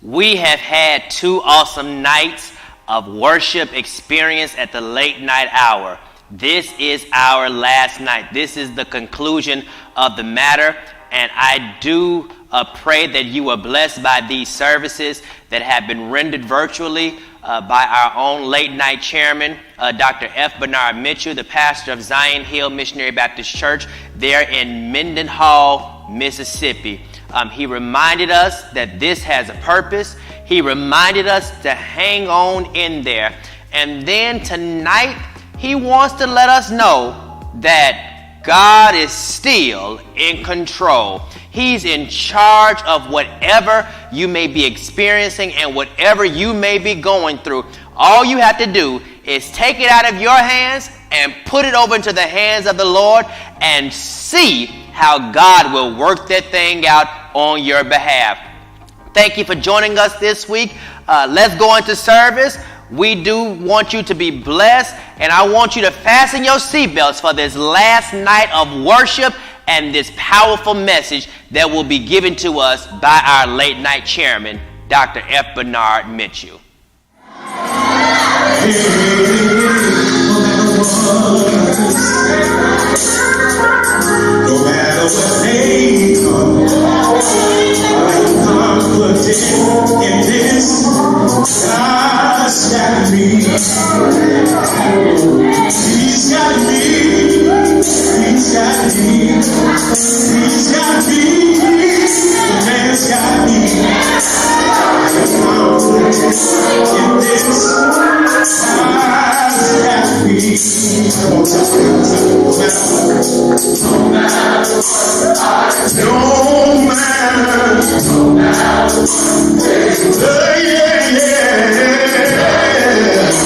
We have had 2 awesome nights of worship experience at the late night hour. This is our last night. This is the conclusion of the matter, and I do pray that you are blessed by these services that have been rendered virtually by our own late night chairman, Dr. F. Bernard Mitchell, the pastor of Zion Hill Missionary Baptist Church there in Mendenhall, Mississippi. He reminded us that this has a purpose. He reminded us to hang on in there. And then tonight, he wants to let us know that God is still in control. He's in charge of whatever you may be experiencing and whatever you may be going through. All you have to do is take it out of your hands and put it over into the hands of the Lord and see how God will work that thing out on your behalf. Thank you for joining us this week. Let's go into service. We do want you to be blessed, and I want you to fasten your seatbelts for this last night of worship and this powerful message that will be given to us by our late night chairman, Dr. F. Bernard Mitchell. No matter what may come, I'm confident in this. God's got me. He's got me. He's got me. He's got me. The man's got me. I'm confident in this. God's got me. Come on, no matter what,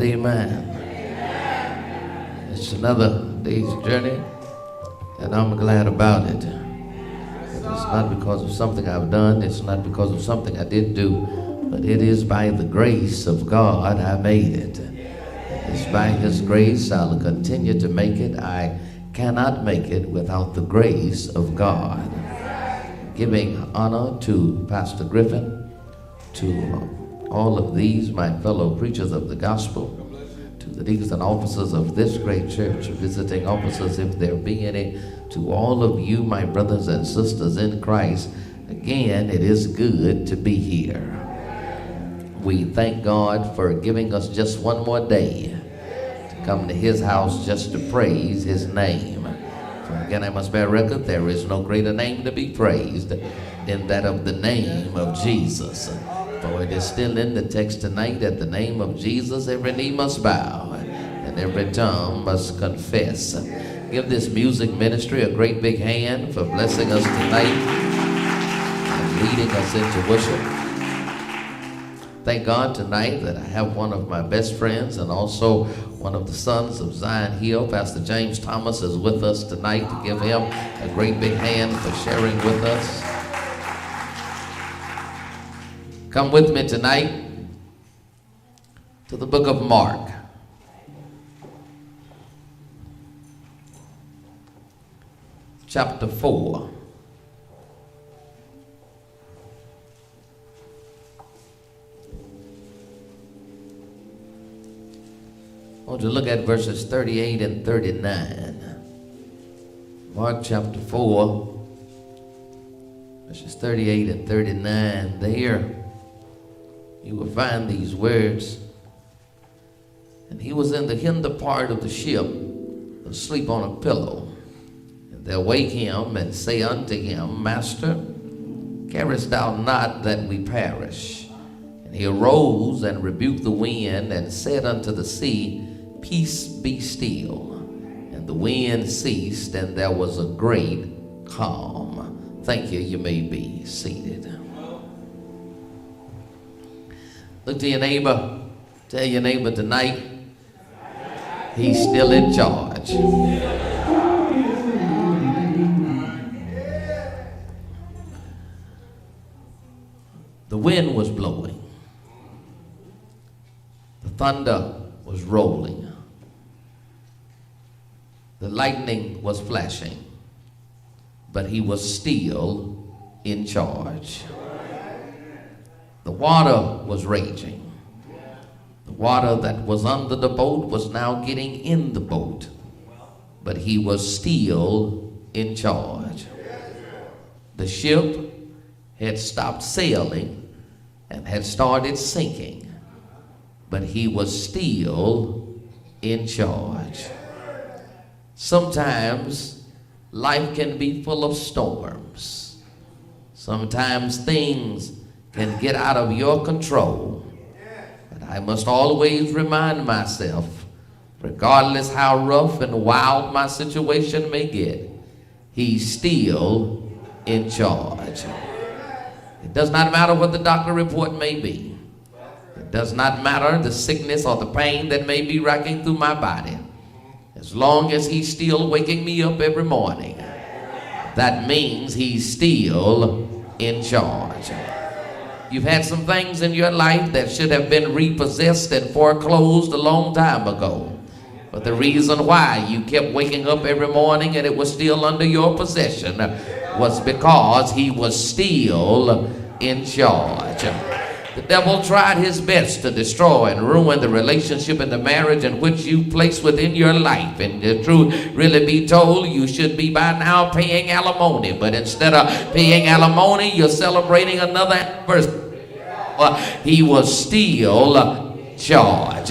said amen. It's another day's journey, and I'm glad about it. It's not because of something I've done. It's not because of something I didn't do, but it is by the grace of God I made it. It's by His grace I'll continue to make it. I cannot make it without the grace of God. Giving honor to Pastor Griffin, to all of these, my fellow preachers of the gospel, to the deacons and officers of this great church, visiting officers if there be any, to all of you, my brothers and sisters in Christ. Again, it is good to be here. We thank God for giving us just one more day to come to His house just to praise His name. For again, I must bear record, there is no greater name to be praised than that of the name of Jesus. For it is still in the text tonight, at the name of Jesus, every knee must bow and every tongue must confess. Give this music ministry a great big hand for blessing us tonight and leading us into worship. Thank God tonight that I have one of my best friends and also one of the sons of Zion Hill. Pastor James Thomas is with us tonight. To give him a great big hand for sharing with us. Come with me tonight to the book of Mark. Chapter 4. I want you to look at verses 38 and 39. Mark chapter 4, verses 38 and 39. There you will find these words. And he was in the hinder part of the ship, asleep on a pillow. And they wake him and say unto him, Master, carest thou not that we perish? And he arose and rebuked the wind and said unto the sea, Peace, be still. And the wind ceased, and there was a great calm. Thank you. You may be seated. Look to your neighbor. Tell your neighbor tonight, He's still in charge. The wind was blowing. The thunder was rolling. The lightning was flashing, but He was still in charge. The water was raging. The water that was under the boat was now getting in the boat, but He was still in charge. The ship had stopped sailing and had started sinking, but He was still in charge. Sometimes life can be full of storms. Sometimes things can get out of your control. But I must always remind myself, regardless how rough and wild my situation may get, He's still in charge. It does not matter what the doctor report may be. It does not matter the sickness or the pain that may be racking through my body. As long as He's still waking me up every morning, that means He's still in charge. You've had some things in your life that should have been repossessed and foreclosed a long time ago. But the reason why you kept waking up every morning and it was still under your possession was because He was still in charge. The devil tried his best to destroy and ruin the relationship and the marriage in which you place within your life. And the truth really be told, you should be by now paying alimony. But instead of paying alimony, you're celebrating another anniversary. He was still in charge.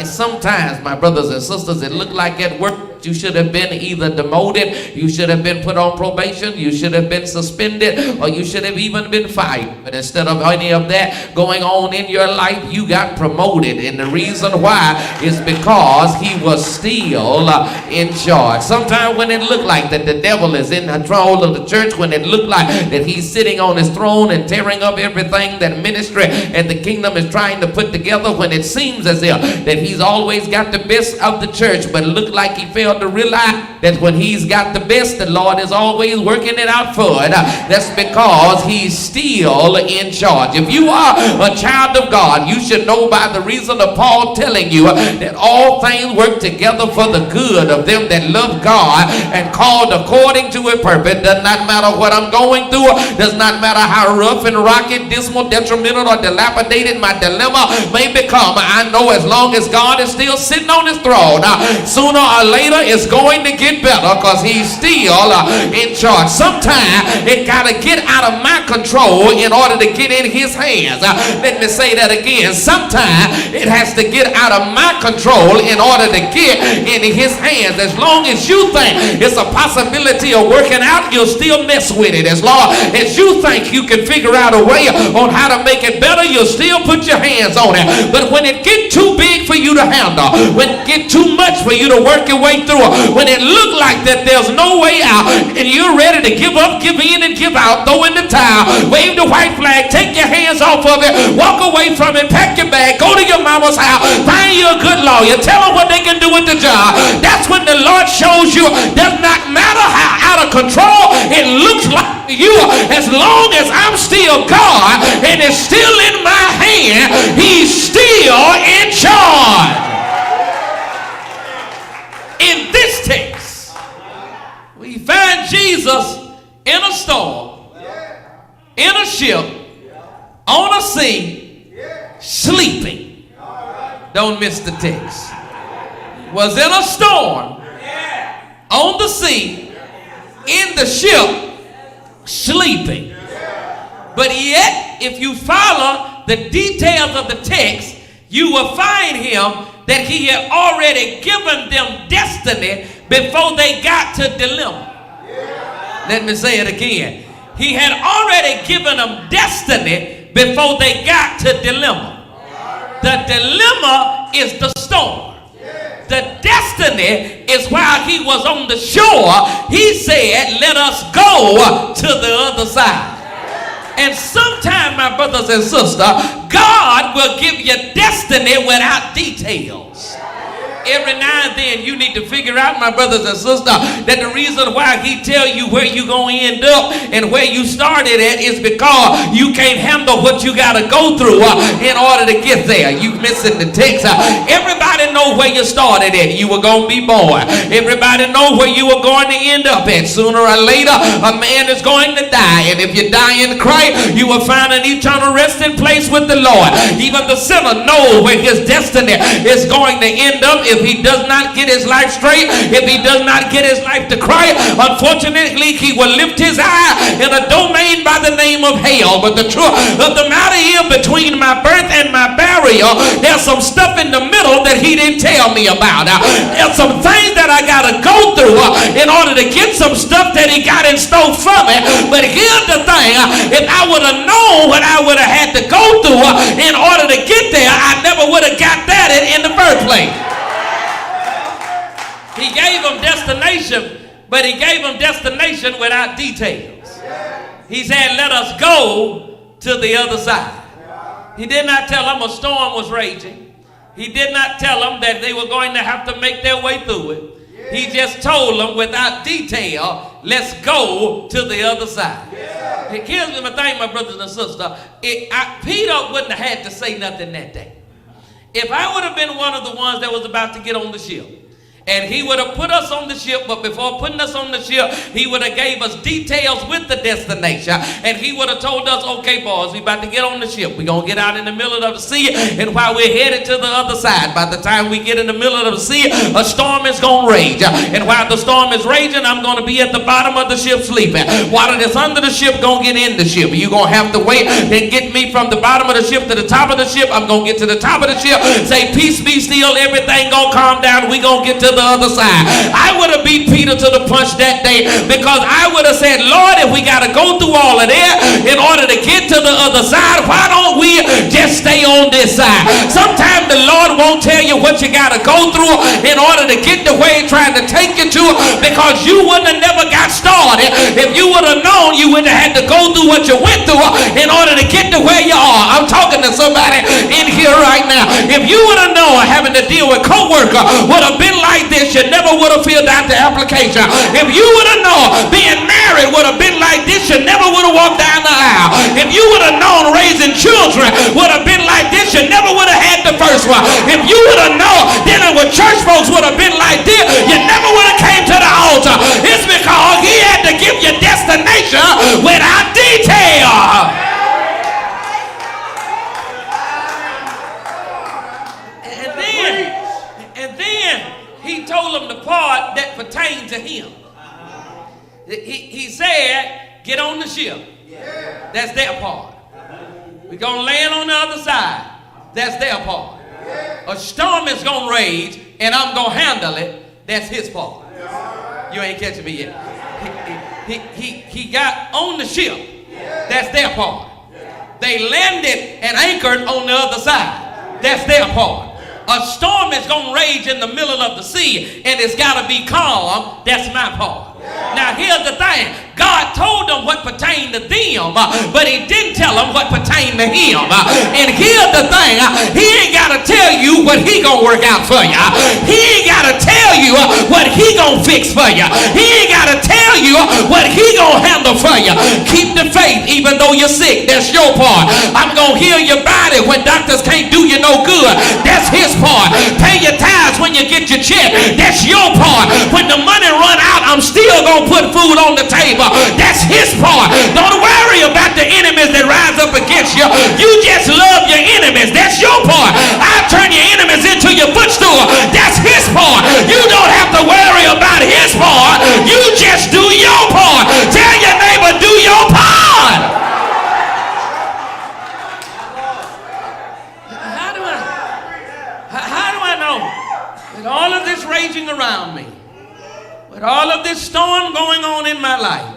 Sometimes, my brothers and sisters, it looked like at work You should have been either demoted, you should have been put on probation, you should have been suspended, or you should have even been fired. But instead of any of that going on in your life, you got promoted. And the reason why is because he was still in charge. Sometimes when it looked like that the devil is in control of the church, when it looked like that he's sitting on his throne and tearing up everything that ministry and the kingdom is trying to put together, when it seems as if that he's always got the best of the church, but it looked like he failed to realize that when he's got the best, the Lord is always working it out for it. That's because he's still in charge. If you are a child of God, you should know by the reason of Paul telling you that all things work together for the good of them that love God and called according to a purpose. Does not matter what I'm going through, does not matter how rough and rocky, dismal, detrimental, or dilapidated my dilemma may become. I know as long as God is still sitting on his throne, sooner or later it's going to get better because he's still in charge. Sometimes it got to get out of my control in order to get in his hands. Let me say that again. Sometimes it has to get out of my control in order to get in his hands. As long as you think it's a possibility of working out, you'll still mess with it. As long as you think you can figure out a way on how to make it better, you'll still put your hands on it. But when it get too big for you to handle, when it get too much for you to work your way through, when it look like that there's no way out and you're ready to give up, give in, and give out, throw in the towel, wave the white flag, take your hands off of it, walk away from it, pack your bag, go to your mama's house, find you a good lawyer, tell them what they can do with the job. That's when the Lord shows you does not matter how out of control it looks like you, as long as I'm still God and it's still in my hand, he's still in charge. In this text, we find Jesus in a storm, in a ship, on a sea, sleeping. Don't miss the text. Was in a storm, on the sea, in the ship, sleeping. But yet, if you follow the details of the text, you will find him that he had already given them destiny before they got to dilemma. Let me say it again. He had already given them destiny before they got to dilemma. The dilemma is the storm. The destiny is while he was on the shore, he said, let us go to the other side. And sometimes, my brothers and sisters, God will give you destiny without details. Every now and then you need to figure out, my brothers and sisters, that the reason why he tell you where you going to end up and where you started at is because you can't handle what you got to go through in order to get there. You missing the text. Everybody know where you started at. You were going to be born. Everybody know where you were going to end up at. Sooner or later, a man is going to die. And if you die in Christ, you will find an eternal resting place with the Lord. Even the sinner knows where his destiny is going to end up if he does not get his life straight, if he does not get his life to Christ. Unfortunately, he will lift his eye in a domain by the name of hell. But the truth of the matter is, between my birth and my burial, there's some stuff in the middle that he didn't tell me about. There's some things that I got to go through in order to get some stuff that he got in store for me. But here's the thing, if I would have known what I would have had to go through in order to get there, I never would have got that in the first place. He gave them destination, but he gave them destination without details. He said, let us go to the other side. He did not tell them a storm was raging. He did not tell them that they were going to have to make their way through it. He just told them without detail, let's go to the other side. Here's the thing, my brothers and sisters. Peter wouldn't have had to say nothing that day. If I would have been one of the ones that was about to get on the ship, and he would have put us on the ship, but before putting us on the ship, he would have gave us details with the destination. And he would have told us, okay, boys, we about to get on the ship. We're going to get out in the middle of the sea. And while we're headed to the other side, by the time we get in the middle of the sea, a storm is going to rage. And while the storm is raging, I'm going to be at the bottom of the ship sleeping. Water that's under the ship going to get in the ship. You're going to have to wait and get me from the bottom of the ship to the top of the ship. I'm going to get to the top of the ship, say, peace be still, everything going to calm down. We're going to get to the other side. I would have beat Peter to the punch that day, because I would have said, Lord, if we got to go through all of that in order to get to the other side, why don't we just stay on this side? Sometimes the Lord won't tell you what you got to go through in order to get to where he's trying to take you to, because you wouldn't have never got started if you would have known you would have had to go through what you went through in order to get to where you are. I'm talking to somebody in here right now. If you would have known having to deal with co-worker would have been like this, you never would have filled out the application. If you would have known being married would have been like this, you never would have walked down the aisle. If you would have known raising children would have been like this, you never would have had the first one. If you would have known dealing with church folks would have been like this, you never would have came to the altar. It's because he had to give you destination without detail. And then he told them the part that pertained to him. He said, get on the ship. That's their part. We're going to land on the other side. That's their part. A storm is going to rage, and I'm going to handle it. That's his part. You ain't catching me yet. He got on the ship. That's their part. They landed and anchored on the other side. That's their part. A storm is going to rage in the middle of the sea, and it's got to be calm. That's my part. Now here's the thing. God told them what pertained to them, but he didn't tell them what pertained to him. And here's the thing. He ain't got to tell you what he gonna work out for you. He ain't got to tell you what he gonna fix for you. He ain't got to tell you what he gonna handle for you. Keep the faith even though you're sick. That's your part. I'm gonna heal your body when doctors can't do you no good. That's his part. Pay your tithes when you get your check. That's your part. When the money run out, I'm still gonna put food on the table. That's his part. Don't worry about the enemies that rise up against you. You just love your enemies. That's your part. I'll turn your enemies into your footstool. That's his part. You don't have to worry about his part. You just do your part. Tell your neighbor, do your part. How do I know? With all of this raging around me, with all of this storm going on in my life,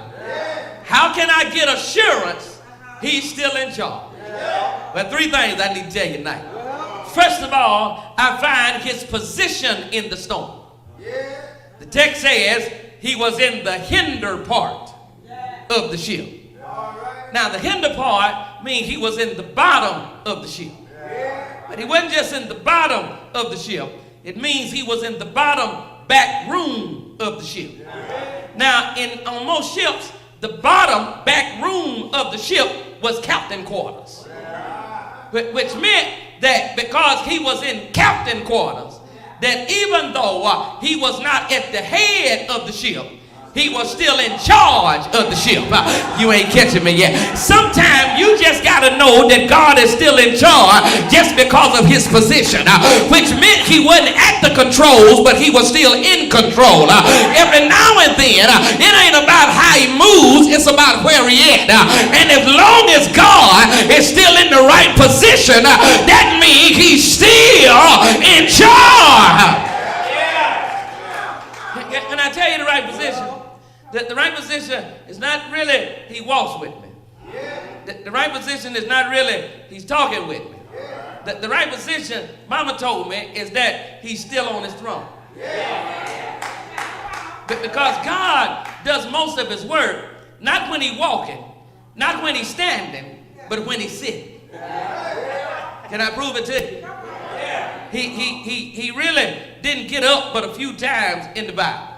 how can I get assurance he's still in charge? Well, three things I need to tell you tonight. First of all, I find his position in the storm. The text says he was in the hinder part of the ship. Now, the hinder part means he was in the bottom of the ship. But he wasn't just in the bottom of the ship. It means he was in the bottom back room of the ship. Now, on most ships, the bottom back room of the ship was captain quarters, which meant that because he was in captain quarters, that even though he was not at the head of the ship, he was still in charge of the ship. You ain't catching me yet. Sometimes you just got to know that God is still in charge just because of his position, which meant he wasn't at the controls, but he was still in control. Every now and then, it ain't about how he moves, it's about where he at. And as long as God is still in the right position, that means he's still in charge. Can I tell you the right position? The right position is not really he walks with me. The right position is not really he's talking with me. The right position, Mama told me, is that he's still on his throne. Because God does most of his work not when he's walking, not when he's standing, but when he's sitting. Can I prove it to you? He really didn't get up but a few times in the Bible.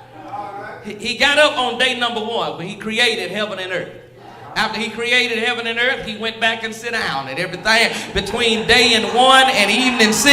He got up on day number 1 when he created heaven and earth. After he created heaven and earth, he went back and sat down, and everything between day and 1 and evening 6,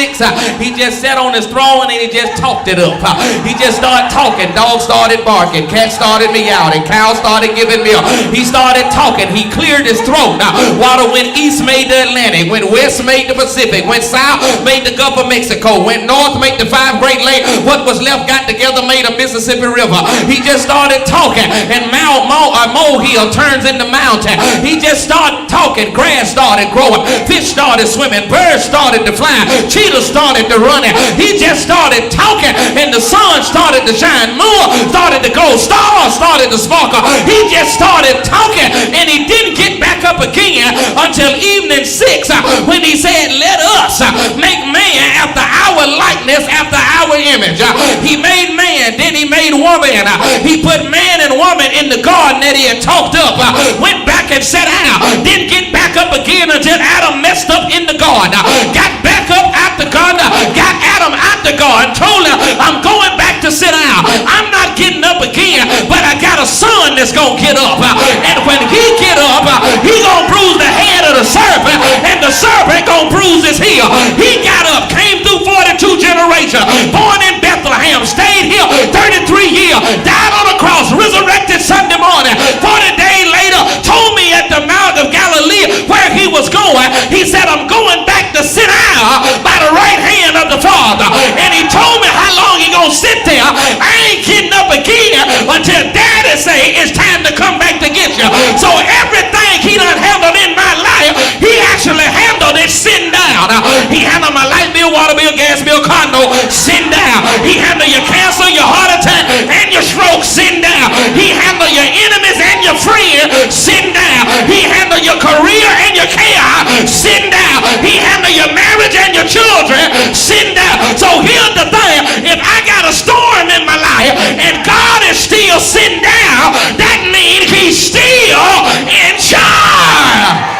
he just sat on his throne and he just talked it up. He just started talking. Dogs started barking, cats started meowing, cows started giving milk. He started talking. He cleared his throat. Water went east, made the Atlantic, went west, made the Pacific, went south, made the Gulf of Mexico, went north, made the 5 Great Lakes. What was left got together, made a Mississippi River. He just started talking, and molehill turns into mountain. mountain. He just started talking. Grass started growing. Fish started swimming. Birds started to fly. Cheetahs started to run. He just started talking, and the sun started to shine. Moon started to go. Stars started to sparkle. He just started talking, and he didn't get back up again until evening 6 when he said, let us make man after our likeness, after our image. He made man, then he made woman. He put man and woman in the garden that he had talked up, went back and sat down, didn't get back up again until Adam messed up in the garden, got back up out the garden, got Adam out the garden, told him, I'm going back to sit down. I'm not getting up again, but I got a son that's going to get up. And when he get up, he going to bruise the head of the serpent, and the serpent going to bruise his heel. He got up, came through 42 generations, born in Bethlehem, stayed here 33 years, died on the cross, resurrected Sunday morning, 40 days later, told me at the Mount of Galilee where he was going. He said, I'm going back to sit down by the right hand of the Father. And he told me how long he gonna sit there. I ain't getting up again until Daddy say it's time to come back to get you. So everything he done handled in my life, he actually handled it sitting down. He handled my light bill, water bill, gas bill, condo, sitting down. He handled your cancer, your heart attack, and your stroke, sitting down. He handled your enemies and your friends, sitting down. He handled your career and your chaos, sitting down. He handled your marriage and your children, sitting down. So here's the thing, if I got a storm in my life and God is still sitting down, that means he's still in charge.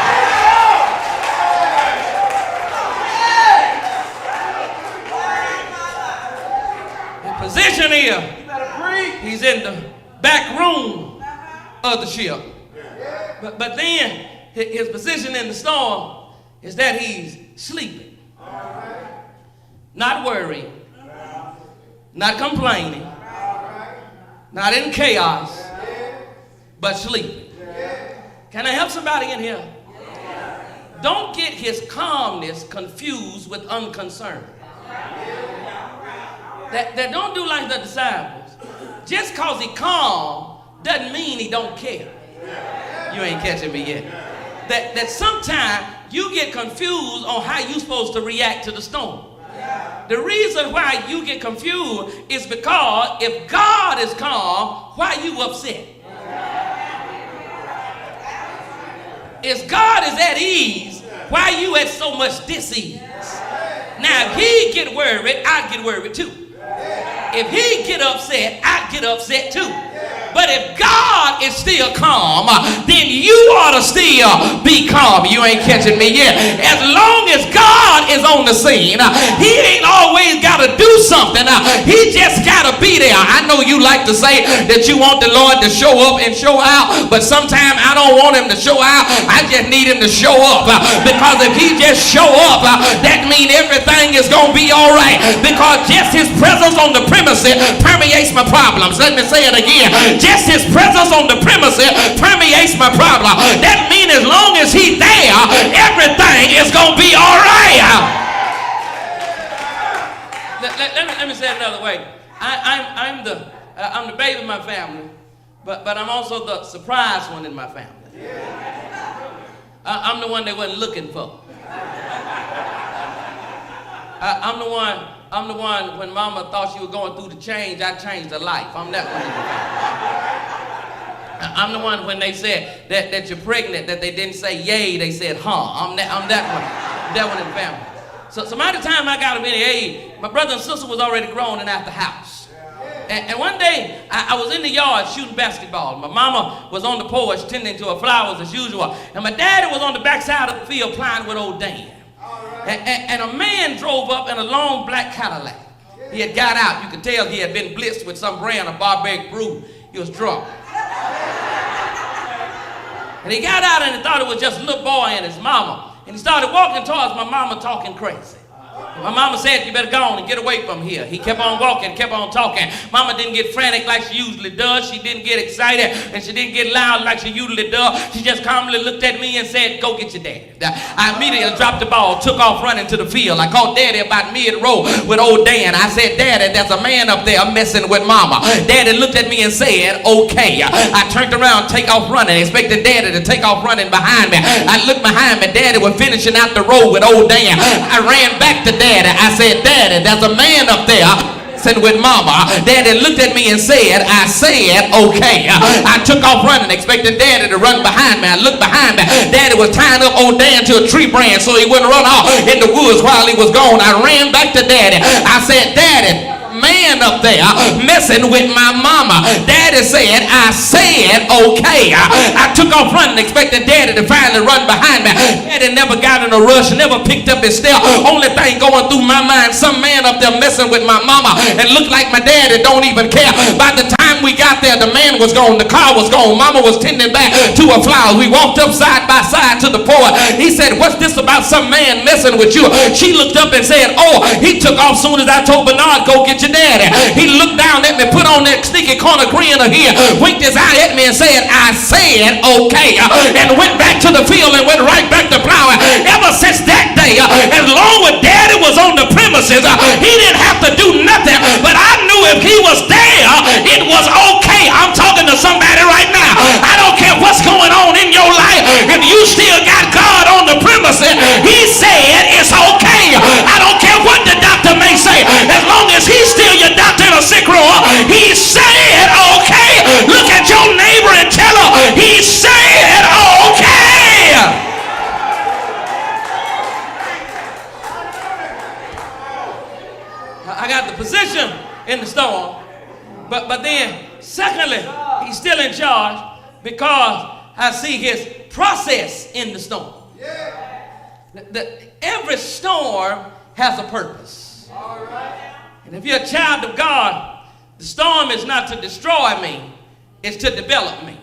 Position here, he's in the back room of the ship. But then his position in the storm is that he's sleeping, not worrying, not complaining, not in chaos, but sleeping. Can I help somebody in here? Don't get his calmness confused with unconcern. That don't do like the disciples. Just cause he calm doesn't mean he don't care. You ain't catching me yet. That sometimes you get confused on how you supposed to react to the storm. The reason why you get confused is because if God is calm, why you upset? If God is at ease, why you at so much dis-ease? Now if he get worried, I get worried too. If he get upset, I get upset too. But if God is still calm, then you ought to still be calm. You ain't catching me yet. As long as God is on the scene, he ain't always got to do something. He just got to be there. I know you like to say that you want the Lord to show up and show out, but sometimes I don't want him to show out. I just need him to show up. Because if he just show up, that means everything is going to be all right. Because just his presence on the premises permeates my problems. Let me say it again. Just his presence on the premises permeates my problem. That means as long as he's there, everything is going to be all right. Let me say it another way. I'm the baby of my family, but I'm also the surprise one in my family. I'm the one they wasn't looking for. I'm the one when mama thought she was going through the change, I changed her life. I'm that one. I'm the one when they said that you're pregnant, that they didn't say yay, they said huh. I'm that one. That one in the family. So by the time I got to any age, my brother and sister was already grown and at the house. And one day, I was in the yard shooting basketball. My mama was on the porch tending to her flowers as usual. And my daddy was on the backside of the field playing with old Dan. And a man drove up in a long black Cadillac. He had got out. You could tell he had been blitzed with some brand of barbaric brew. He was drunk. And he got out and he thought it was just a little boy and his mama. And he started walking towards my mama talking crazy. My mama said, you better go on and get away from here. He kept on walking, kept on talking. Mama didn't get frantic like she usually does. She didn't get excited, and she didn't get loud like she usually does. She just calmly looked at me and said, go get your dad. I immediately dropped the ball, took off running to the field. I caught Daddy about mid-row with old Dan. I said, Daddy, there's a man up there messing with Mama. Daddy looked at me and said, okay. I turned around, take off running, expecting Daddy to take off running behind me. I looked behind me. Daddy was finishing out the road with old Dan. I ran back to Daddy. I said, Daddy, there's a man up there sitting with Mama. Daddy looked at me and said, I said, okay. I took off running, expecting Daddy to run behind me. I looked behind me. Daddy was tying up old Dan to a tree branch so he wouldn't run off in the woods while he was gone. I ran back to Daddy. I said, Daddy, man up there messing with my mama. Daddy said, I said, okay. I took off running, expecting Daddy to finally run behind me. Daddy never got in a rush, never picked up his step. Only thing going through my mind, some man up there messing with my mama, and looked like my daddy don't even care. By the time we got there, the man was gone, the car was gone. Mama was tending back to a flower. We walked up side by side to the porch. He said, what's this about some man messing with you? She looked up and said, oh, he took off soon as I told Bernard, go get your daddy. He looked down at me, put on that sneaky corner grin of here, winked his eye at me and said, I said, okay, and went back to the field and went right back to plowing. Ever since that day, as long as Daddy was on the premises, he didn't have to do nothing, but I knew if he was there, it was okay. I'm talking to somebody right now. I don't care what's going on in your life. If you still got God on the premises, he said it's okay. I don't care what the doctor may say. As long as he's still your doctor in a sick room, he said okay. Look at your neighbor and tell her, he said okay. I got the position in the storm, but then secondly, he's still in charge because I see his process in the storm. Every storm has a purpose. And if you're a child of God, the storm is not to destroy me, it's to develop me.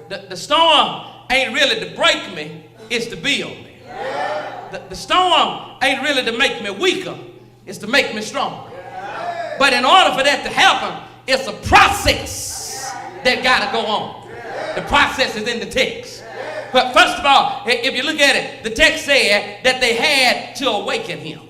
The storm ain't really to break me, it's to build me. The storm ain't really to make me weaker, it's to make me stronger. But in order for that to happen, it's a process that got to go on. The process is in the text. But first of all, if you look at it, the text said that they had to awaken him.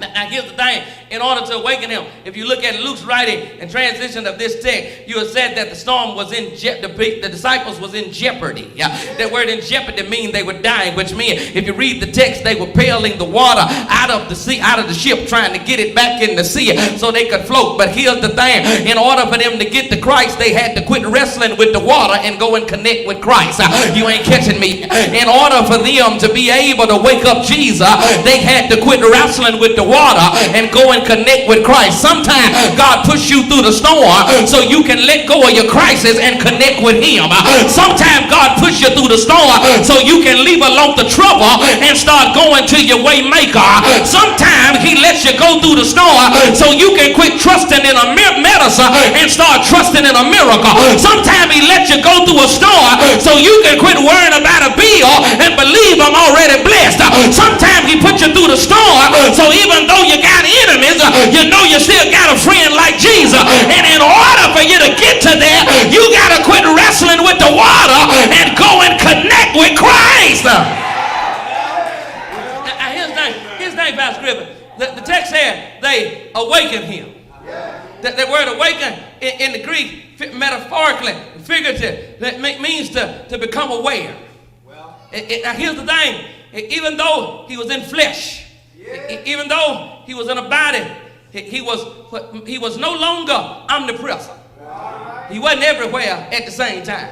Now here's the thing, in order to awaken him, if you look at Luke's writing and transition of this text, you have said that the storm was in the disciples was in jeopardy. That word in jeopardy means they were dying, which means if you read the text, they were paling the water out of the sea, out of the ship, trying to get it back in the sea so they could float. But here's the thing, in order for them to get to Christ, they had to quit wrestling with the water and go and connect with Christ. You ain't catching me. In order for them to be able to wake up Jesus, they had to quit wrestling with the water and go and connect with Christ. Sometimes God push you through the storm so you can let go of your crisis and connect with him. Sometimes God push you through the storm so you can leave alone the trouble and start going to your way maker. Sometimes he lets you go through the storm so you can quit trusting in a medicine and start trusting in a miracle. Sometimes he lets you go through a storm so you can quit worrying about a bill and believe I'm already blessed. Sometimes he puts you through the storm so even though you got enemies, you know you still got a friend like Jesus. And in order for you to get to that, you got to quit wrestling with the water and go and connect with Christ. Now, here's the thing, Pastor Griffin. The text said they awakened him. That word awaken in the Greek, metaphorically, figurative, that means to become aware. Now here's the thing. Even though he was in flesh, even though he was in a body, he was no longer omnipresent. He wasn't everywhere at the same time.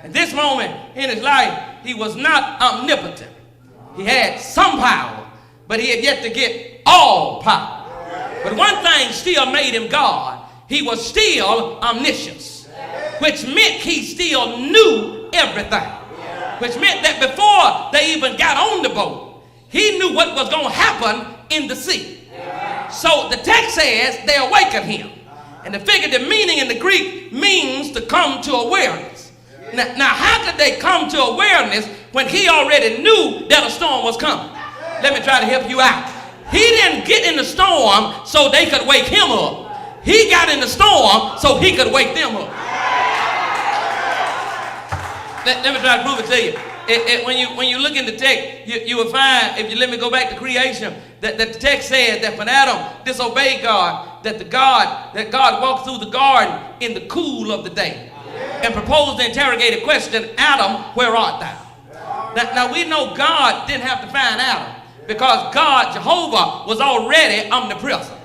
At this moment in his life, he was not omnipotent. He had some power, but he had yet to get all power. But one thing still made him God. He was still omniscience, which meant he still knew everything. Which meant that before they even got on the boat, he knew what was going to happen in the sea. So the text says they awakened him. And the figurative meaning in the Greek means to come to awareness. Now how could they come to awareness when he already knew that a storm was coming? Let me try to help you out. He didn't get in the storm so they could wake him up. He got in the storm so he could wake them up. Let me try to prove it to you. When you look in the text, you will find, if you let me go back to creation, that the text said that when Adam disobeyed God, that God walked through the garden in the cool of the day and proposed the interrogative question, Adam, where art thou? Now we know God didn't have to find Adam because God, Jehovah, was already omnipresent.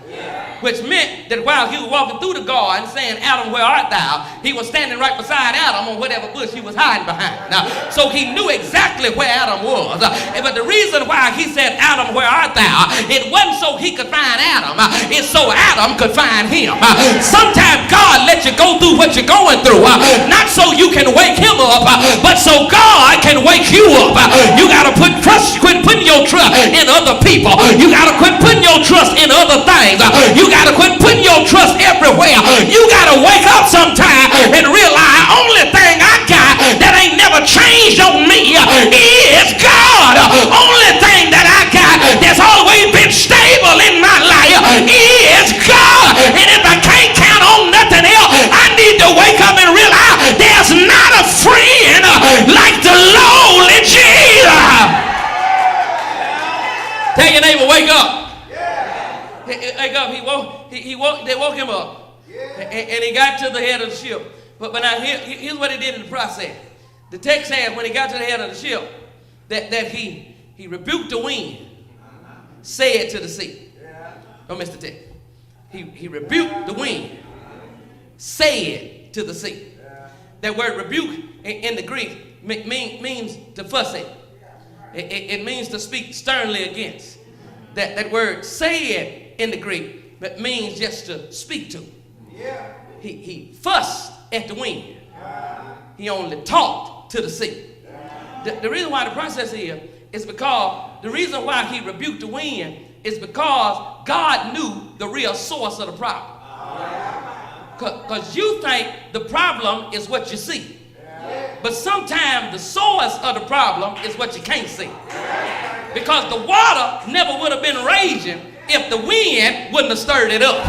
Which meant that while he was walking through the garden saying, Adam, where art thou? He was standing right beside Adam on whatever bush he was hiding behind. Now, so he knew exactly where Adam was. But the reason why he said, Adam, where art thou? It wasn't so he could find Adam. It's so Adam could find him. Sometimes God lets you go through what you're going through. Not so you can wake him up, but so God can wake you up. You got to quit putting your trust in other people. You got to quit putting your trust in other things. You got to quit putting your trust everywhere. You got to wake up sometime and realize only thing I got that ain't never changed on me is God. Only thing that I got that's always been stable in my life is God. And if I can't count on nothing else, I need to wake up and realize there's not a friend like the lowly Jesus. Tell your neighbor, wake up. Wake up. They woke him up. And he got to the head of the ship. But now here's what he did in the process. The text says when he got to the head of the ship that he rebuked the wind, said to the sea. Don't miss the text. He rebuked the wind, said to the sea. That word rebuke in the Greek means to fuss at. It means to speak sternly against. That word said in the Greek, but means just to speak to. He fussed at the wind. He only talked to the sea. The reason why the process here is because the reason why he rebuked the wind is because God knew the real source of the problem. Because you think the problem is what you see. But sometimes the source of the problem is what you can't see. Because the water never would have been raging if the wind wouldn't have stirred it up.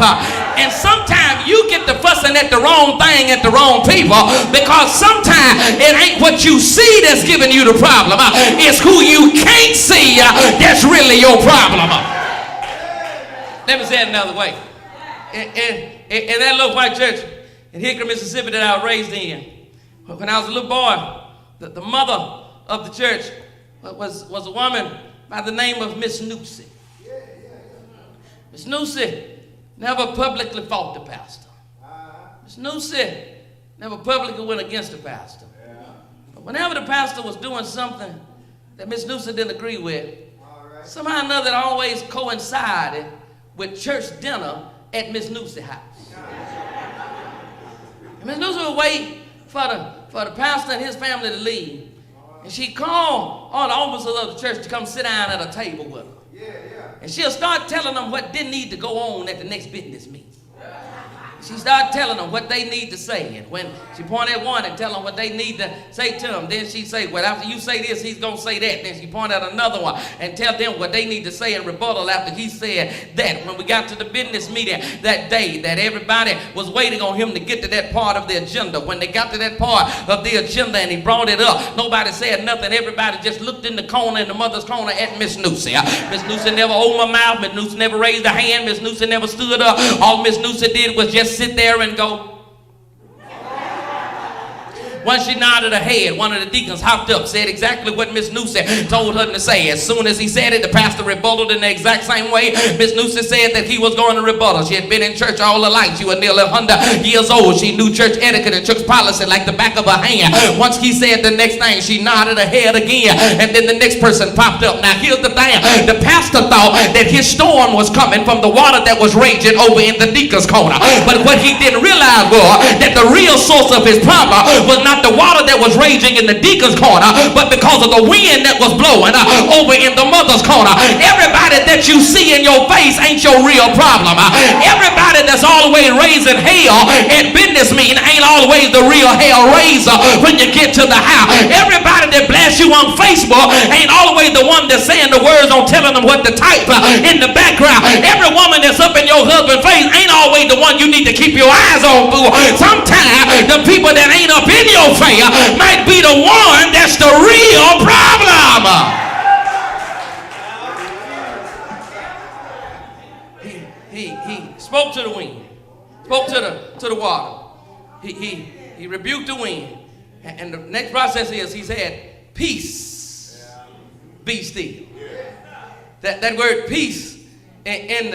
And sometimes you get to fussing at the wrong thing at the wrong people because sometimes it ain't what you see that's giving you the problem. It's who you can't see that's really your problem. Let me say it another way. In that little white church in Hickory, Mississippi that I was raised in, when I was a little boy, the mother of the church was a woman by the name of Miss Newsy. Miss Newsy never publicly fought the pastor. Miss Newsy never publicly went against the pastor. But whenever the pastor was doing something that Miss Newsy didn't agree with, somehow or another it always coincided with church dinner at Miss Newsy's house. And Miss Newsy would wait for the pastor and his family to leave. And she'd call all the officers of the church to come sit down at a table with her. And she'll start telling them what didn't need to go on at the next business meeting. She started telling them what they need to say. And when she pointed at one and tell them what they need to say to them, then she'd say, well, after you say this, he's going to say that. Then she pointed at another one and tell them what they need to say in rebuttal after he said that. When we got to the business meeting that day, that everybody was waiting on him to get to that part of the agenda. When they got to that part of the agenda and he brought it up, nobody said nothing. Everybody just looked in the corner, in the mother's corner at Miss Newsy. Miss Newsy never opened her mouth. Miss Newsy never raised her hand. Miss Newsy never stood up. All Miss Newsy did was just sit there and go. Once she nodded her head, one of the deacons hopped up, said exactly what Miss Newsy told her to say. As soon as he said it, the pastor rebutted in the exact same way. Miss Newsy said that he was going to rebuttal. She had been in church all her life. She was nearly 100 years old. She knew church etiquette and church policy like the back of her hand. Once he said the next thing, she nodded her head again, and then the next person popped up. Now here's the thing. The pastor thought that his storm was coming from the water that was raging over in the deacon's corner. But what he didn't realize was that the real source of his problem was not not the water that was raging in the deacon's corner, but because of the wind that was blowing over in the mother's corner. Everybody that you see in your face ain't your real problem. Everybody that's always raising hell at business meeting ain't always the real hell raiser when you get to the house. Everybody that blasts you on Facebook ain't always the one that's saying the words on telling them what to type in the background. Every woman that's up in your husband's face ain't always the one you need to keep your eyes on, boo. Sometimes the people that ain't up in your face might be the one that's the real problem. He spoke to the wind, spoke to the water. He rebuked the wind. And the next process is he said, peace, be still. That word peace in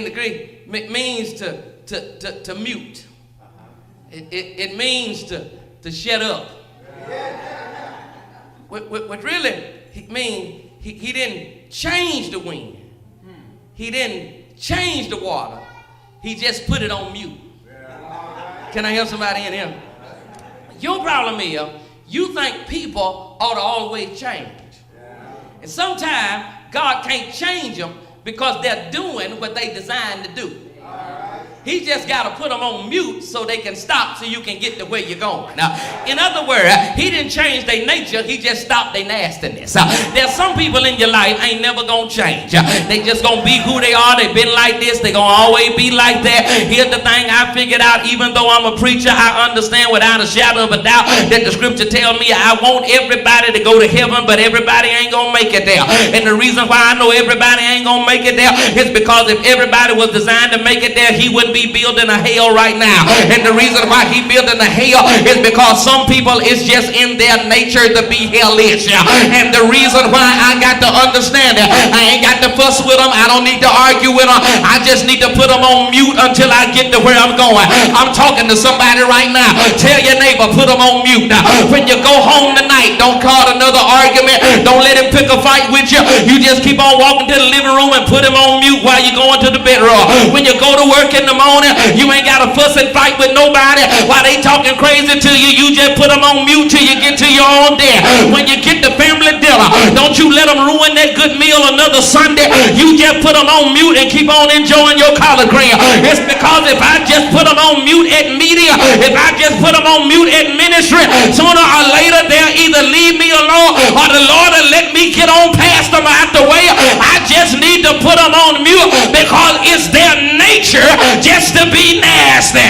the Greek means to mute. It means to shut up. What really mean, he didn't change the wind. He didn't change the water. He just put it on mute. Can I help somebody in here? Your problem is you think people ought to always change. And sometimes God can't change them because they're doing what they designed to do. He just got to put them on mute so they can stop so you can get to where you're going. Now, in other words, he didn't change their nature. He just stopped their nastiness. There's some people in your life ain't never going to change. They just going to be who they are. They've been like this. They're going to always be like that. Here's the thing I figured out. Even though I'm a preacher, I understand without a shadow of a doubt that the scripture tells me I want everybody to go to heaven, but everybody ain't going to make it there. And the reason why I know everybody ain't going to make it there is because if everybody was designed to make it there, he wouldn't be building a hell right now. And the reason why he building a hell is because some people it's just in their nature to be hellish. And the reason why I got to understand that I ain't got to fuss with them. I don't need to argue with them. I just need to put them on mute until I get to where I'm going. I'm talking to somebody right now. Tell your neighbor, put them on mute. When you go home tonight, don't call another argument. Don't let him pick a fight with you. You just keep on walking to the living room and put him on mute while you're going to the bedroom. When you go to work in the morning, you ain't got to fuss and fight with nobody while they talking crazy to you. You just put them on mute till you get to your own day. When you get to family dinner, don't you let them ruin that good meal another Sunday. You just put them on mute and keep on enjoying your collard green. It's because if I just put them on mute at media, if I just put them on mute at ministry, sooner or later they'll either leave me alone or the Lord will let me get on past them out the way. I just need to put them on mute because it's their nature just to be nasty.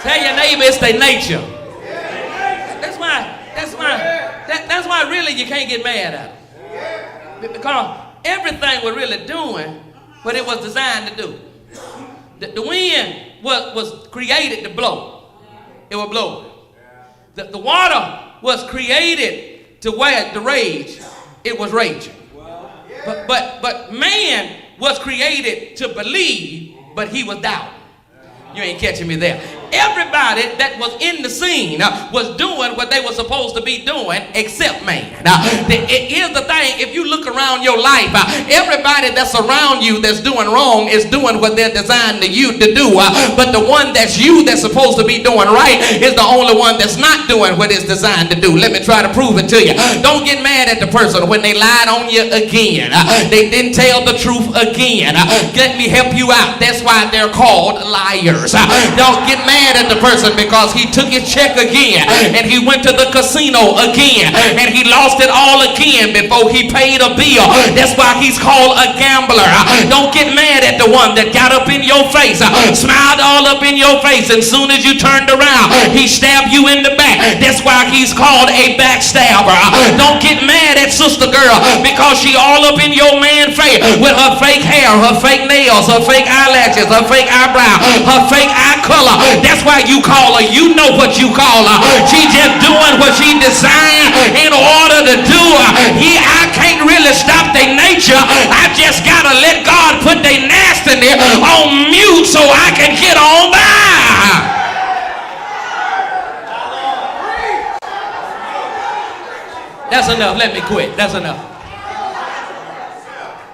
Tell your neighbor it's their nature. That's why really you can't get mad at them. Because everything we're really doing what it was designed to do. The wind was created to blow. It will blow. The water was created to rage. It was raging. But man was created to believe, but he was doubting. You ain't catching me there. Everybody that was in the scene was doing what they were supposed to be doing except man. Here's the thing. If you look around your life, everybody that's around you that's doing wrong is doing what they're designed to do. But the one that's you that's supposed to be doing right is the only one that's not doing what it's designed to do. Let me try to prove it to you. Don't get mad at the person when they lied on you again. They didn't tell the truth again. Let me help you out. That's why they're called liars. Don't get mad at the person because he took his check again and he went to the casino again and he lost it all again before he paid a bill. That's why he's called a gambler. Don't get mad at the one that got up in your face, smiled all up in your face, and soon as you turned around he stabbed you in the back. That's why he's called a backstabber. Don't get mad at sister girl because she all up in your man face with her fake hair, her fake nails, her fake eyelashes, her fake eyebrow, her fake eye color. That's why you call her. You know what you call her. She just doing what she designed in order to do. I can't really stop their nature. I just gotta let God put their nastiness on mute so I can get on by. That's enough. Let me quit. That's enough.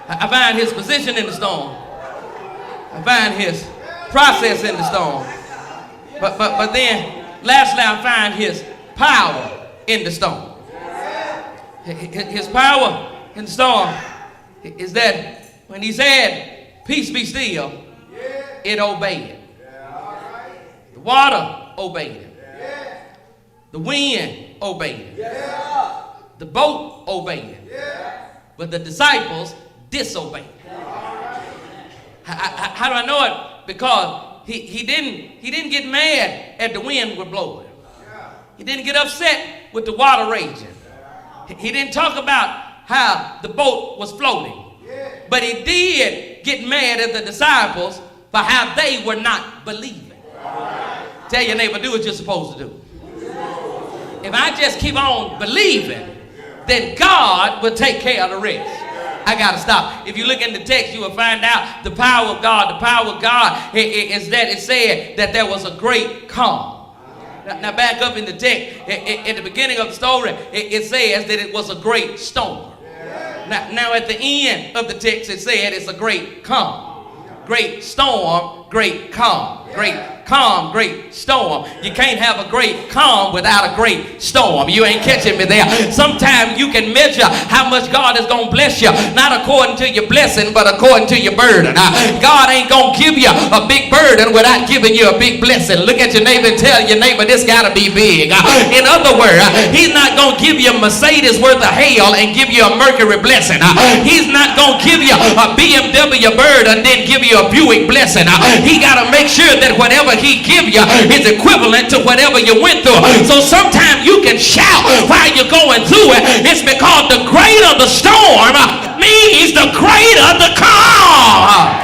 I find his position in the storm. I find his process in the storm. But then, lastly, I find his power in the storm. His power in the storm is that when he said, peace be still, it obeyed. The water obeyed it. The wind obeyed it. The boat obeyed it. But the disciples disobeyed. How do I know it? Because he didn't get mad at the wind was blowing. He didn't get upset with the water raging. He didn't talk about how the boat was floating. But he did get mad at the disciples for how they were not believing. Tell your neighbor, do what you're supposed to do. If I just keep on believing, then God will take care of the rest. I got to stop. If you look in the text, you will find out the power of God. The power of God is that it said that there was a great calm. Now back up in the text, at the beginning of the story, it says that it was a great storm. Now at the end of the text, it said it's a great calm. Great storm, great calm. Great calm, great storm. You can't have a great calm without a great storm. You ain't catching me there. Sometimes you can measure how much God is going to bless you, not according to your blessing, but according to your burden. God ain't going to give you a big burden without giving you a big blessing. Look at your neighbor and tell your neighbor, this got to be big. In other words, he's not going to give you a Mercedes worth of hail and give you a Mercury blessing. He's not going to give you a BMW burden and then give you a Buick blessing. He got to make sure that whatever he give you is equivalent to whatever you went through. So sometimes you can shout while you're going through it. It's because the greater the storm means the greater the calm.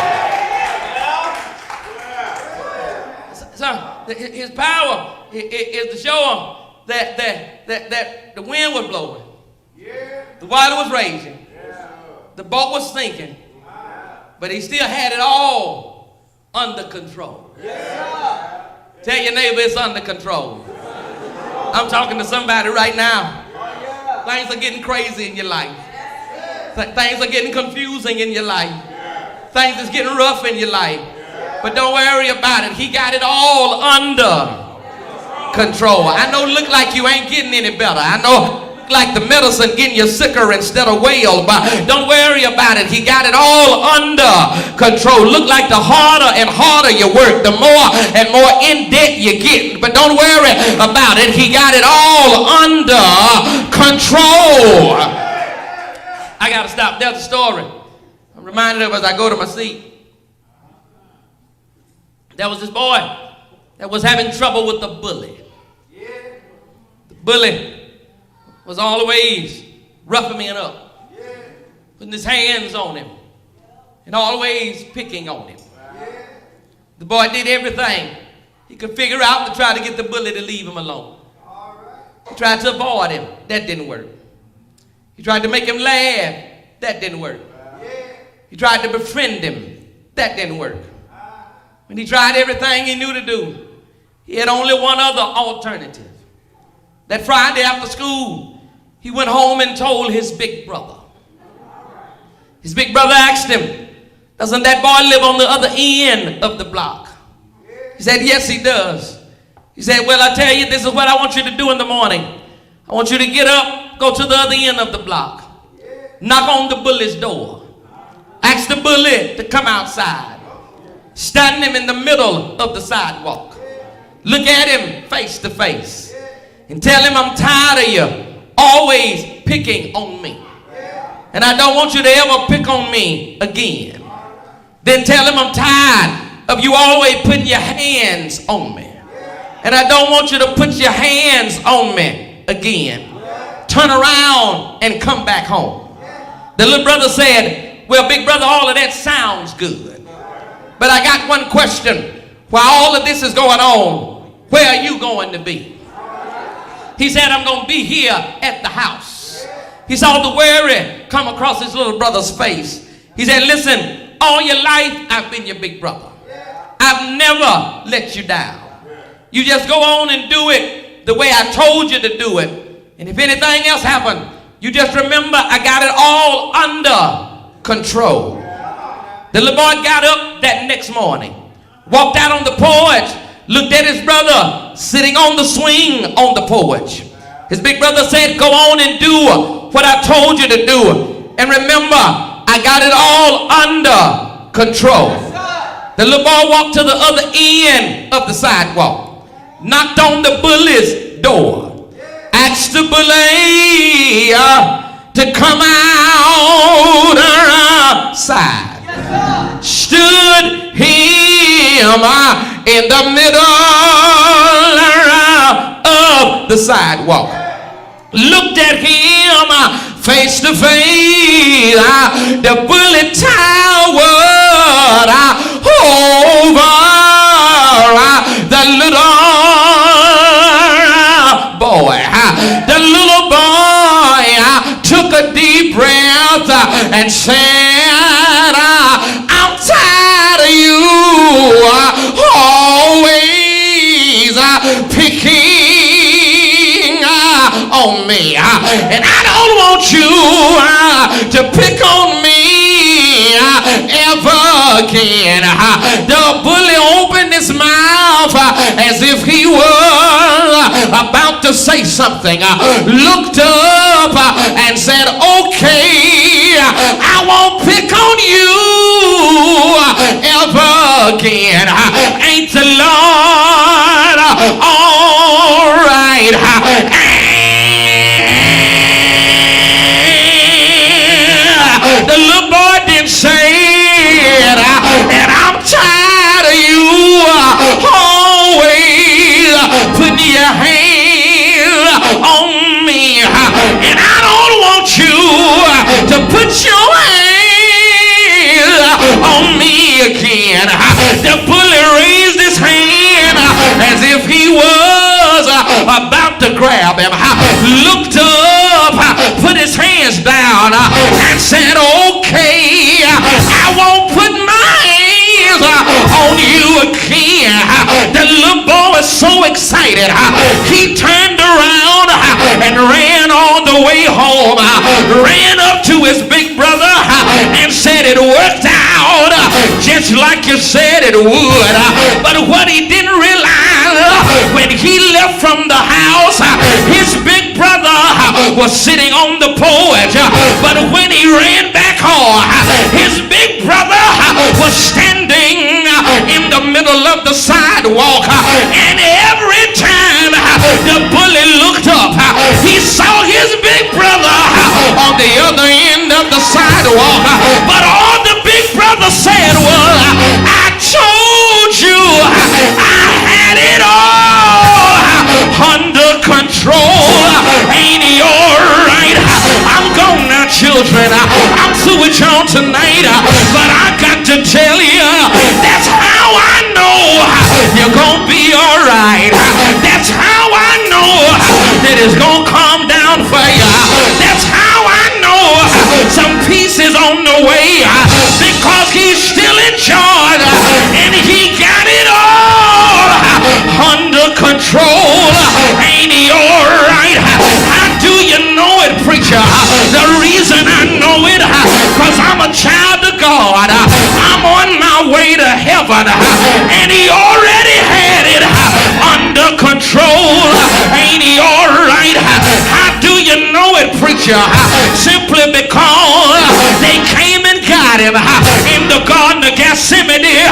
So his power is to show him that the wind was blowing, the water was raging, the boat was sinking, but he still had it all under control. Tell your neighbor it's under control. I'm talking to somebody right now. Things are getting crazy in your life. Things are getting confusing in your life. Things is getting rough in your life. But don't worry about it. He got it all under control. I know it look like you ain't getting any better. I know like the medicine getting you sicker instead of well, but don't worry about it. He got it all under control. Look like the harder and harder you work, the more and more in debt you get, but don't worry about it. He got it all under control. I gotta stop. There's a story I'm reminded of as I go to my seat. There was this boy that was having trouble with the bully. The bully was always roughing him up, putting his hands on him, and always picking on him. The boy did everything he could figure out to try to get the bully to leave him alone. He tried to avoid him. That didn't work. He tried to make him laugh. That didn't work. He tried to befriend him. That didn't work. When he tried everything he knew to do, he had only one other alternative. That Friday after school, he went home and told his big brother. His big brother asked him, doesn't that boy live on the other end of the block? He said, yes, he does. He said, well, I tell you, this is what I want you to do in the morning. I want you to get up, go to the other end of the block, knock on the bully's door, ask the bully to come outside, stand him in the middle of the sidewalk, look at him face to face, and tell him I'm tired of you always picking on me. And I don't want you to ever pick on me again. Then tell him I'm tired of you always putting your hands on me. And I don't want you to put your hands on me again. Turn around and come back home. The little brother said, well, big brother, all of that sounds good, but I got one question. While all of this is going on, where are you going to be? He said, I'm going to be here at the house. He saw the worry come across his little brother's face. He said, listen, all your life, I've been your big brother. I've never let you down. You just go on and do it the way I told you to do it. And if anything else happened, you just remember I got it all under control. The little boy got up that next morning, walked out on the porch, looked at his brother sitting on the swing on the porch. His big brother said, go on and do what I told you to do. And remember, I got it all under control. The little boy walked to the other end of the sidewalk, knocked on the bully's door, asked the bully to come outside. Stood him in the middle of the sidewalk, looked at him face to face. The bully towered over the little boy. The little boy took a deep breath and said, I'm tired of you always picking on me, and I don't want you to pick on me ever again. The bully opened his mouth as if he was about to say something, looked up and said, okay, I won't pick on you ever again. Ain't the Lord all right? The little boy didn't say it, and I'm tired of you always putting your hand on me, and I don't want you to put your hand on me again. The bully raised his hand as if he was about to grab him, looked up, put his hands down, and said, okay, I won't put my hands on you again. The little boy was so excited, he turned around and ran all the way home, ran up to his big brother and said, it worked out just like you said it would. But what he didn't realize, when he left from the house, his big brother was sitting on the porch, but when he ran back home, his big brother was standing in the middle of the sidewalk, and every time the bully looked up, he saw his big brother on the other end of the sidewalk. But all the big brother said was, I told you I had it all under control. Ain't he alright? I'm gone now, children. I'm through with y'all tonight, but I got to tell you, that's how I know you're gonna be alright. That's how I know that it's gonna calm down for you. That's how I know some peace is on the way, because he's still in charge and he got it all under control. Ain't he alright? How do you know it, preacher? The reason I know it, because I'm a child of God. I'm on my way to heaven, and he already had it under control. Ain't he alright? How do you know it, preacher? Simply because they came and got him in the Garden of Gethsemane,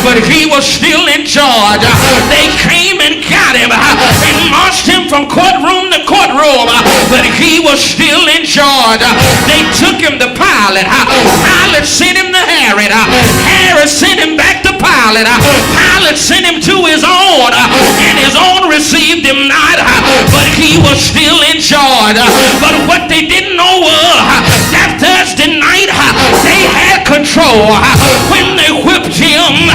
but he was still in charge. They came and got him and marched him from courtroom to courtroom, but he was still in charge. They took him to Pilate. Pilate sent him to Herod. Herod sent him back to Pilate. Pilate sent him to his own, and his own received him not, but he was still in charge. But what they didn't know was that Thursday night they had control. When they whipped him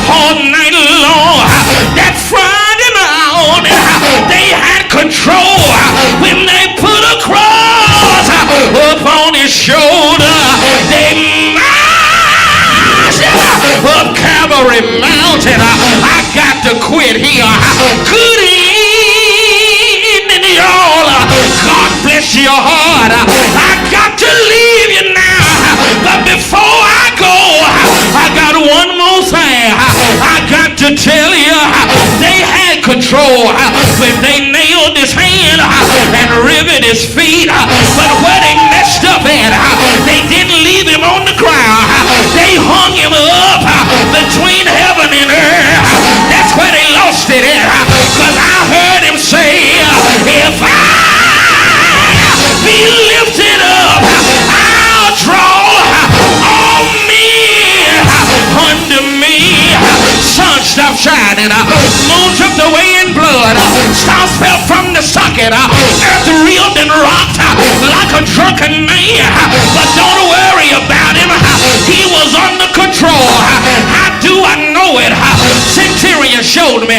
all night long, that Friday morning they had control. When they put a cross up on his shoulder, they marched up Calvary Mountain. I got to quit here. Good evening, y'all. God bless your heart. I got to leave you now, but before I go, I got one more thing I got to tell you. They control when they nailed his hand and riveted his feet. But where they messed up at, they didn't leave him on the ground. They hung him up between heaven and earth. That's where they lost it at. Because I heard him say, if I be lifted up, I'll draw all men unto me. Sun stopped shining, moon dripped away in blood, stars fell from the socket, earth reeled and rocked like a drunken man. But don't worry about him, he was under control. How do I know it? Centurion showed me.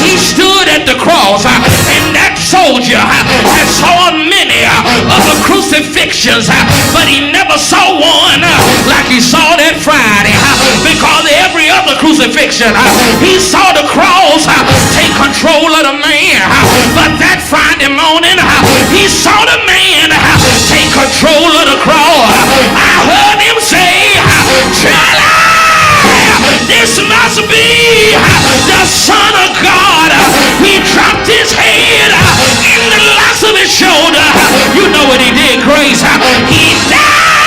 He stood at the cross, and that soldier had saw many of the crucifixions, but he never saw one like he saw that Friday, because every other crucifixion he saw the cross take control of the man, but that Friday morning he saw the man take control of the cross. I heard him say, this must be the Son of God. He dropped his head in the locks of his shoulder. You know what he did, Grace? He died.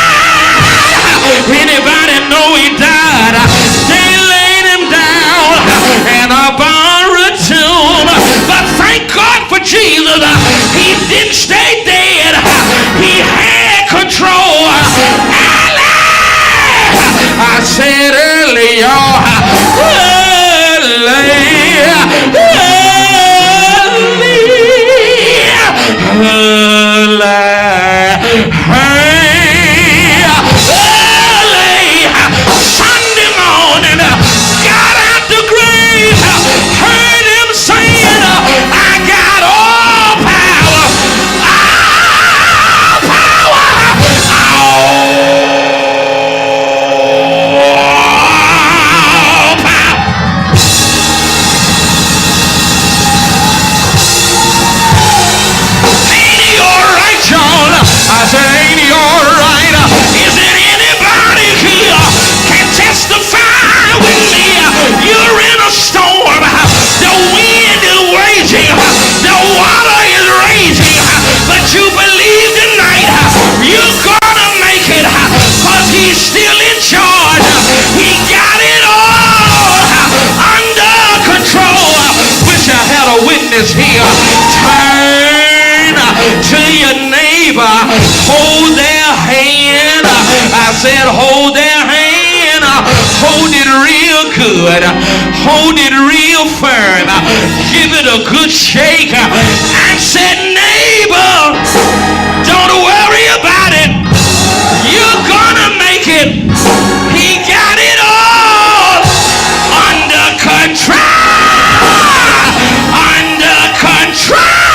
Anybody know he died? They laid him down in a borrowed tomb. But thank God for Jesus. He didn't stay dead. He had control. I said earlier, Sunday morning, got out the grave, heard him saying, I got all power, I said, ain't he all right? Is there anybody here can testify with me? You're in a storm. The wind is raging. The water is raging. But you believe tonight you're gonna make it, because he's still in charge. He got it all under control. Wish I had a witness here. Turn to your neighbor, hold their hand. I said hold their hand, hold it real good, hold it real firm, give it a good shake. I said, neighbor, don't worry about it, you're gonna make it. He got it all under control, under control.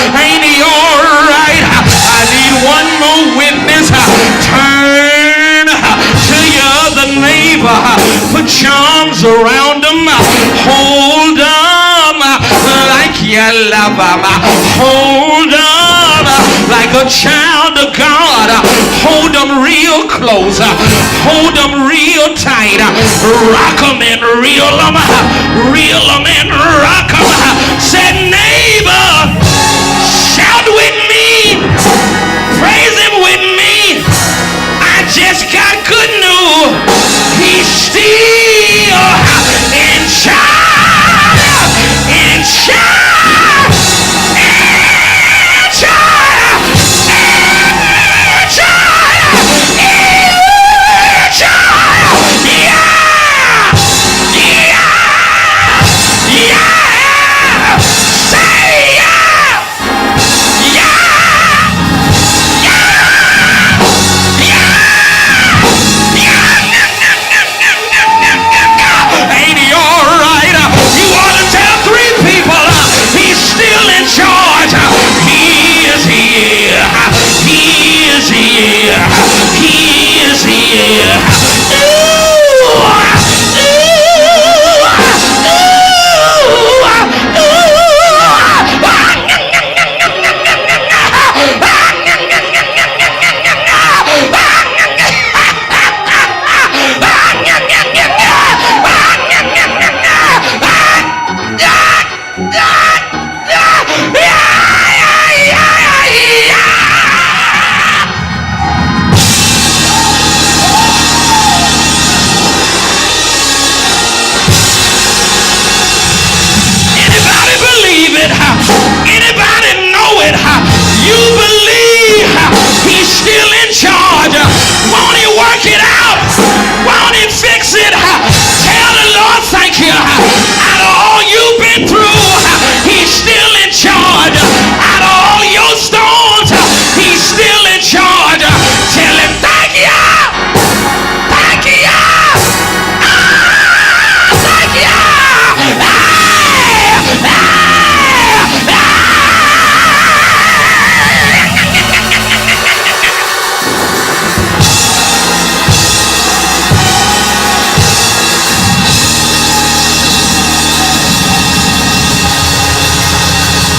Ain't he all right? I need one more witness. Turn to your other neighbor. Put your arms around him. Hold him like you love him. Hold him like a child of God. Hold him real close. Hold him real tight. Rock him and reel him. Reel him and rock him. Said, neighbor, shout with me, praise him with me. I just got good